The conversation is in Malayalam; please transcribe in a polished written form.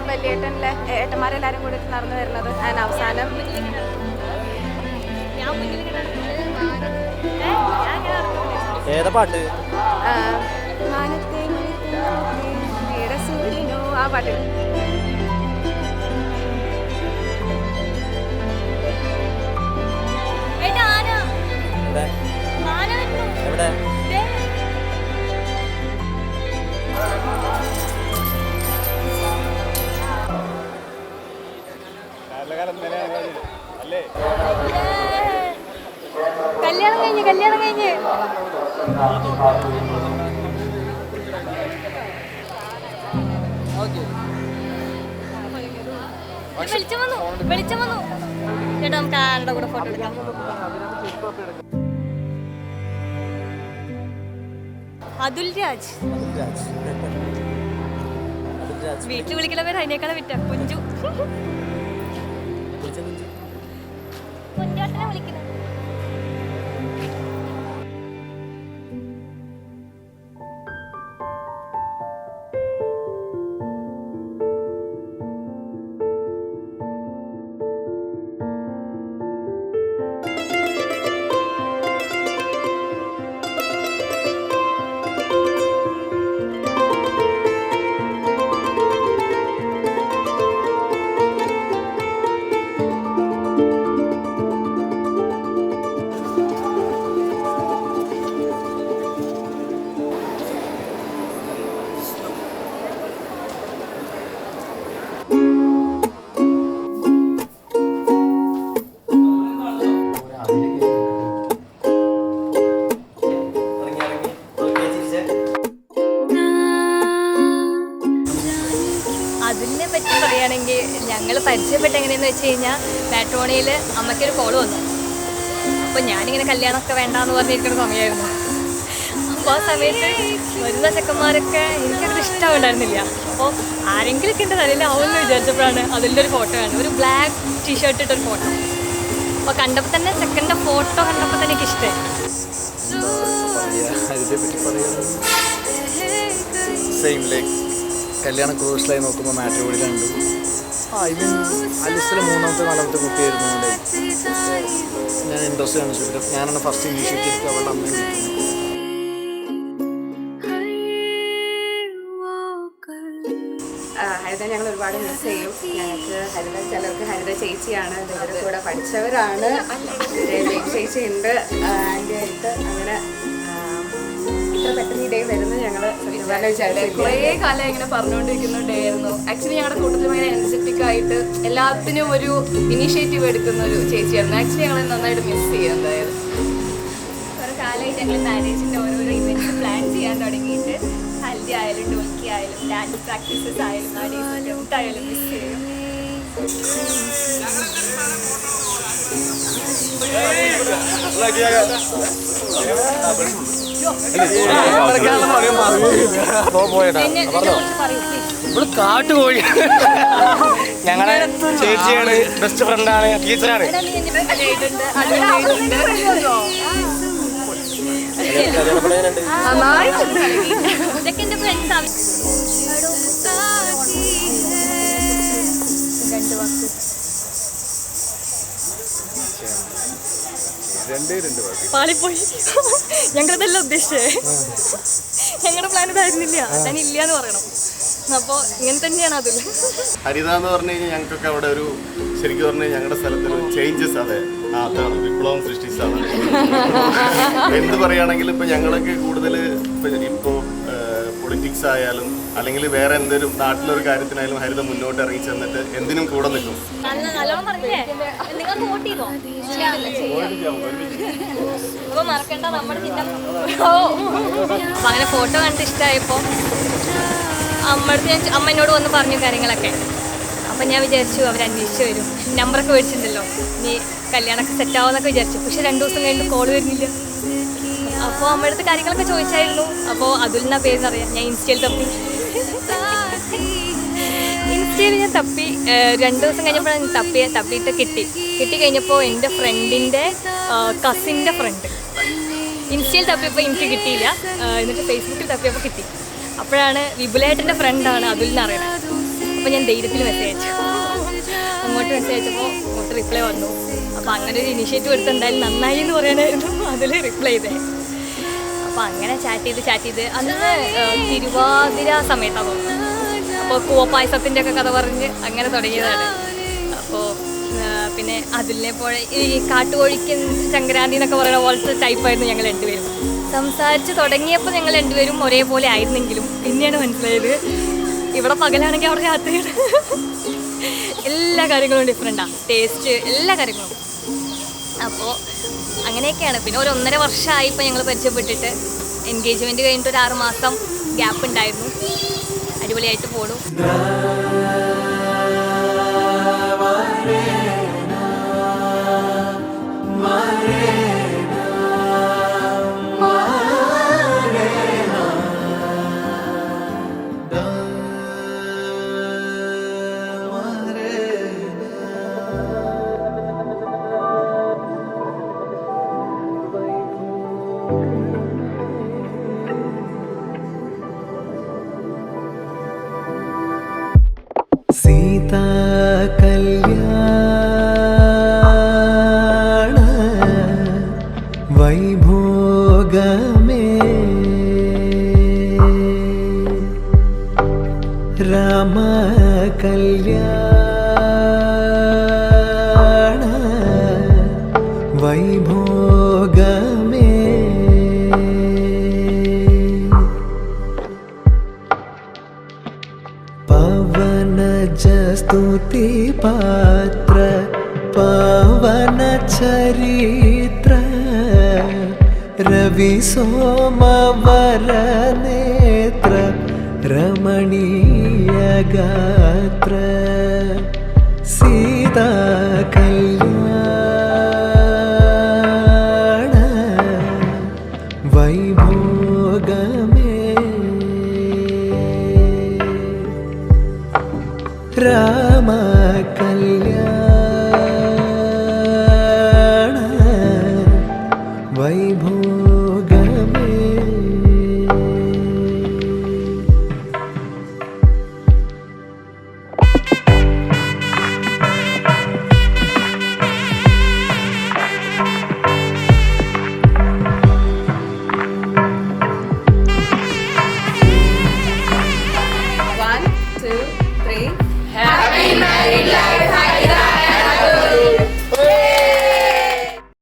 വലിയേട്ടനിലെ ഏട്ടന്മാരെല്ലാരും കൂടി നടന്നു വരുന്നത് ഞാൻ അവസാനം ഏതാ പാട്ട്? ആ പാട്ട്. എവിടെ? കല്യാണം കഴിഞ്ഞ് വെളിച്ചം വന്നു ചേട്ടാ, നമുക്ക് ആരുടെ കൂടെ ഫോട്ടോ എടുക്കാം? അതുൽ രാജ്. വീട്ടിൽ വിളിക്കുന്ന പേര് അതിനേക്കാളും വിറ്റ കുഞ്ചു. കുഞ്ചോട്ടനെ വിളിക്കുന്നത്. അതിനെ പറ്റി പറയുകയാണെങ്കിൽ ഞങ്ങൾ പരിചയപ്പെട്ട എങ്ങനെയെന്ന് വെച്ച് കഴിഞ്ഞാൽ മാട്രിമോണിയിൽ അമ്മയ്ക്കൊരു കോൾ വന്നു. അപ്പോൾ ഞാനിങ്ങനെ കല്യാണമൊക്കെ വേണ്ടാന്ന് പറഞ്ഞിരിക്കുന്ന സമയമായിരുന്നു. അപ്പോൾ ആ സമയത്ത് വരുന്ന ചെക്കന്മാരൊക്കെ എനിക്കങ്ങനെ ഇഷ്ടമുണ്ടായിരുന്നില്ല. അപ്പോൾ ആരെങ്കിലുമൊക്കെ എൻ്റെ തലയിലാവുമെന്ന് വിചാരിച്ചപ്പോഴാണ് അതിൻ്റെ ഒരു ഫോട്ടോ ആണ്, ഒരു ബ്ലാക്ക് ടീഷർട്ട് ഇട്ടൊരു ഫോട്ടോ. അപ്പോൾ കണ്ടപ്പോൾ തന്നെ ചെക്കൻ്റെ ഫോട്ടോ കണ്ടപ്പോൾ തന്നെ എനിക്ക് ഇഷ്ടമായി. കല്യാണം ക്രൂഷ്യലായി നോക്കുമ്പോൾ മാട്രിമോണി കണ്ടു. ഇതിന് ആ ലിസ്റ്റിലെ മൂന്നാമത്തെ നാലാമത്തെ കുട്ടിയായിരുന്നു. ഞാൻ ഇൻട്രസ്റ്റ് കാണിച്ചു. ഞാനാണ് ഫസ്റ്റ് ഇനീഷ്യേറ്റീവ് അവളുടെ അമ്മയെ വിളിക്കുന്നത്. ഹരിത ഞങ്ങൾ ഒരുപാട് മിസ് ചെയ്യും. ഞങ്ങൾക്ക് ഹരിത ചിലർക്ക് ഹരിത ചേച്ചിയാണ്, ഇവരുടെ കൂടെ പഠിച്ചവരാണ്. ചേച്ചി ഉണ്ട് ആൻറ്റിയായിട്ട്. അങ്ങനെ ഇത്ര പെട്ടെന്ന് ഈ ഡേ വരുന്നത് ഞങ്ങൾ കുറേ കാലം ഇങ്ങനെ പറഞ്ഞുകൊണ്ടിരിക്കുന്ന ഡേ ആയിരുന്നു. ആക്ച്വലി ഞങ്ങളുടെ കൂട്ടത്തിൽ ഭയങ്കര എനർജറ്റിക് ആയിട്ട് എല്ലാത്തിനും ഒരു ഇനീഷ്യേറ്റീവ് എടുക്കുന്ന ഒരു ചേച്ചിയായിരുന്നു. ആക്ച്വലി ഞങ്ങൾ നന്നായിട്ട് മിസ് ചെയ്യാം. എന്തായാലും കുറേ കാലമായിട്ട് ഞങ്ങൾ മാരേജിൻ്റെ ഓരോരോ ഇവൻറ്റ്സ് പ്ലാൻ ചെയ്യാൻ തുടങ്ങിയിട്ട് ഹൽദി ആയാലും ഡോൽക്കി ആയാലും ഡാൻസ് പ്രാക്ടീസസ് ആയാലും ആ ഡേയ്സ് എന്തായാലും മിസ് ചെയ്യും. ഇവിടെ കാട്ടുപോയി. ഞങ്ങളെ ചേച്ചിയാണ്, ബെസ്റ്റ് ഫ്രണ്ടാണ്, ടീച്ചറാണ്. ഇതൊക്കെ എൻ്റെ ഫ്രണ്ട്സാണ്. പാളിപ്പോയി. ഞങ്ങളതെല്ലാം ഉദ്ദേശിച്ചേ, ഞങ്ങളുടെ പ്ലാൻ ഇതായിരുന്നില്ല. ഞാൻ ഇല്ല എന്ന് പറയണം. അപ്പോൾ ഇങ്ങനെ തന്നെയാണ് അതിൽ. ഹരിത എന്ന് പറഞ്ഞു കഴിഞ്ഞാൽ ഞങ്ങൾക്കൊക്കെ അവിടെ ഒരു ശരിക്കും പറഞ്ഞാൽ ഞങ്ങളുടെ സ്ഥലത്തൊരു ചേഞ്ചസ്. അതെ, അതാണ് വിപ്ലവം സൃഷ്ടിച്ചതാണ്. എന്ത് പറയുകയാണെങ്കിൽ ഇപ്പം ഞങ്ങളൊക്കെ കൂടുതൽ ഇപ്പോൾ പൊളിറ്റിക്സ് ആയാലും അല്ലെങ്കിൽ വേറെ എന്തെങ്കിലും നാട്ടിലൊരു കാര്യത്തിനായാലും ഹരിത മുന്നോട്ട് ഇറങ്ങി ചെന്നിട്ട് എന്തിനും കൂടെ നിൽക്കും. അപ്പോൾ മറക്കണ്ട നമ്മുടെ ചിഹ്നം. അപ്പം അങ്ങനെ ഫോട്ടോ കണ്ടിട്ട് ഇഷ്ടമായപ്പോൾ അമ്മ എന്നോട് വന്ന് പറഞ്ഞു കാര്യങ്ങളൊക്കെ. അപ്പം ഞാൻ വിചാരിച്ചു അവർ അന്വേഷിച്ച് വരും, നമ്പറൊക്കെ മേടിച്ചിട്ടുണ്ടല്ലോ, നീ കല്യാണമൊക്കെ സെറ്റാവുമെന്നൊക്കെ വിചാരിച്ചു. പക്ഷെ 2 ദിവസം കഴിഞ്ഞിട്ട് കോൾ വരുന്നില്ല. അപ്പോൾ അമ്മയുടെ അടുത്ത് കാര്യങ്ങളൊക്കെ ചോദിച്ചായിരുന്നു. അപ്പോൾ അതുലിനാ പേരെന്നറിയാം. ഞാൻ ഇൻസ്റ്റയിൽ തപ്പി 2 ദിവസം കഴിഞ്ഞപ്പോഴാണ് തപ്പിയിട്ട് കിട്ടി കഴിഞ്ഞപ്പോൾ എൻ്റെ ഫ്രണ്ടിൻ്റെ കസിൻ്റെ ഫ്രണ്ട് ഇൻസ്റ്റയിൽ തപ്പിയപ്പോൾ എനിക്ക് കിട്ടിയില്ല. എന്നിട്ട് ഫേസ്ബുക്കിൽ തപ്പിയപ്പോൾ കിട്ടി. അപ്പോഴാണ് വിപുലേട്ടൻ്റെ ഫ്രണ്ടാണ് അതുലിനെ അറിയണത്. അപ്പോൾ ഞാൻ ധൈര്യത്തിൽ മെസ്സേജ് അയച്ചു. അങ്ങോട്ട് മെസ്സേജ് അയച്ചപ്പോൾ അങ്ങോട്ട് റിപ്ലൈ വന്നു. അപ്പോൾ അങ്ങനെ ഒരു ഇനിഷ്യേറ്റീവ് എടുത്ത് എന്തായാലും നന്നായി എന്ന് പറയാനായിരുന്നു അതിൽ റിപ്ലൈ ചെയ്തേ. അപ്പോൾ അങ്ങനെ ചാറ്റ് ചെയ്ത് അന്ന് തിരുവാതിര സമയത്താണ് തോന്നുന്നത്. അപ്പോൾ കൂവപ്പായസത്തിൻ്റെ ഒക്കെ കഥ പറഞ്ഞ് അങ്ങനെ തുടങ്ങിയതാണ്. അപ്പോൾ പിന്നെ അതിലെ പോലെ ഈ കാട്ടുകോഴിക്ക് സംക്രാന്തി എന്നൊക്കെ പറയുന്ന പോലത്തെ ടൈപ്പായിരുന്നു ഞങ്ങൾ രണ്ടുപേരും. സംസാരിച്ച് തുടങ്ങിയപ്പോൾ ഞങ്ങൾ രണ്ടുപേരും ഒരേപോലെ ആയിരുന്നെങ്കിലും പിന്നെയാണ് മനസ്സിലായത് ഇവിടെ പകലാണെങ്കിൽ അവിടെ രാത്രിയാണ്. എല്ലാ കാര്യങ്ങളും ഡിഫറെൻറ്റാണ്, ടേസ്റ്റ് എല്ലാ കാര്യങ്ങളും. അപ്പോൾ അങ്ങനെയൊക്കെയാണ്. പിന്നെ ഒരു 1.5 വർഷമായി ഇപ്പോൾ ഞങ്ങൾ പരിചയപ്പെട്ടിട്ട്. എൻഗേജ്മെൻറ്റ് കഴിഞ്ഞിട്ട് ഒരു 6 മാസം ഗ്യാപ്പ് ഉണ്ടായിരുന്നു. അടിപൊളിയായിട്ട് പോണു. സീതാ കല്യാണ വൈഭോഗമേ രാമ കല്യാണ വൈഭോഗമേ स्तुति पात्र पावन चरित्र रवि सोमवर नेत्र रमणीय गात्र सीता कल्याण वैभोगमे राम